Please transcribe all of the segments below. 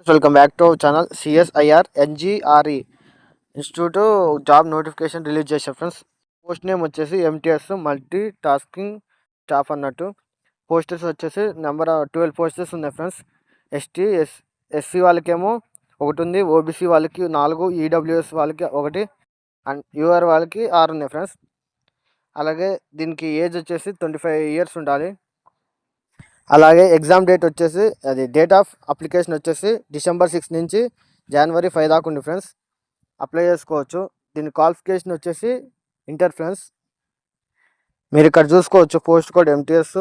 Welcome back to our channel. CSIR NGRI institute job notification release చేశారు friends. Post name వచ్చేసి MTS multi tasking staff అన్నట్టు. Posters వచ్చేసి number 12 posters ఉన్నాయి friends. SC వాళ్ళకేమో ఒకటి ఉంది, ఓబీసీ వాళ్ళకి 4, ఈడబ్ల్యూఎస్ వాళ్ళకి 1 అండ్ యూఆర్ వాళ్ళకి 6 ఉన్నాయి ఫ్రెండ్స్. అలాగే దీనికి ఏజ్ వచ్చేసి 25 ఇయర్స్ ఉండాలి. అలాగే ఎగ్జామ్ డేట్ వచ్చేసి డేట్ ఆఫ్ అప్లికేషన్ వచ్చేసి December 6 నుంచి January 5 దాకా ఉంది ఫ్రెండ్స్. అప్లై చేసుకోవచ్చు. దీని క్వాలిఫికేషన్ వచ్చేసి ఇంటర్ ఫ్రెండ్స్. మీరు ఇక్కడ చూసుకోవచ్చు post code MTS.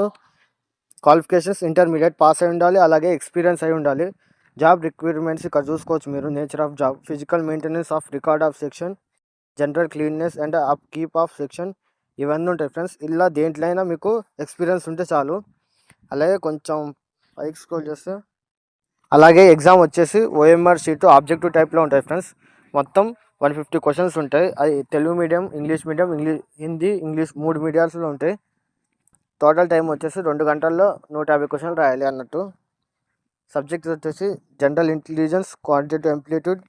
Qualifications intermediate pass అయి ఉండాలి, అలాగే ఎక్స్పీరియన్స్ అయి ఉండాలి. జాబ్ రిక్వైర్మెంట్స్ ఇక్కడ చూసుకోవచ్చు మీరు. Nature of job physical maintenance of record of section, general cleanness and up keep of section, ఇవన్నీ ఉంటాయి ఫ్రెండ్స్. ఇలా దేంట్లో అయినా మీకు ఎక్స్పీరియన్స్ ఉంటే చాలు. అలాగే కొంచెం పైకి స్క్రోల్ చేస్తే అలాగే ఎగ్జామ్ వచ్చేసి ఓఎంఆర్ షీట్ ఆబ్జెక్టివ్ టైప్లో ఉంటాయి ఫ్రెండ్స్. మొత్తం 150 క్వశ్చన్స్ ఉంటాయి. అది Telugu medium, English medium, Hindi, English 3 మీడియాస్లో ఉంటాయి. టోటల్ టైం వచ్చేసి 2 గంటల్లో 150 క్వశ్చన్లు రాయాలి అన్నట్టు. సబ్జెక్ట్స్ వచ్చేసి general intelligence, quantitative aptitude,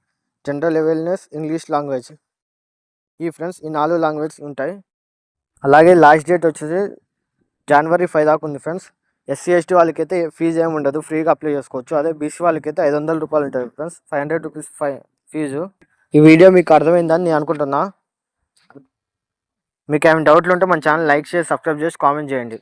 general awareness, English language. ఈ ఫ్రెండ్స్ ఈ 4 లాంగ్వేజ్ ఉంటాయి. అలాగే లాస్ట్ డేట్ వచ్చేసి January 5 దాకా ఉంది ఫ్రెండ్స్. ఎస్సీ ఎస్టీ వాళ్ళకైతే ఫీజు ఏమి ఉండదు, ఫ్రీగా అప్లై చేసుకోవచ్చు. అదే బీసీ వాళ్ళకైతే 500 రూపాయలు ఉంటుంది ఫ్రెండ్స్. 500 rupees fee. ఈ వీడియో మీకు అర్థమైందని నేను అనుకుంటున్నా. మీకు ఏమైనా డౌట్లు ఉంటే మన ఛానల్ లైక్ చేసి సబ్స్క్రైబ్ చేసి కామెంట్ చేయండి.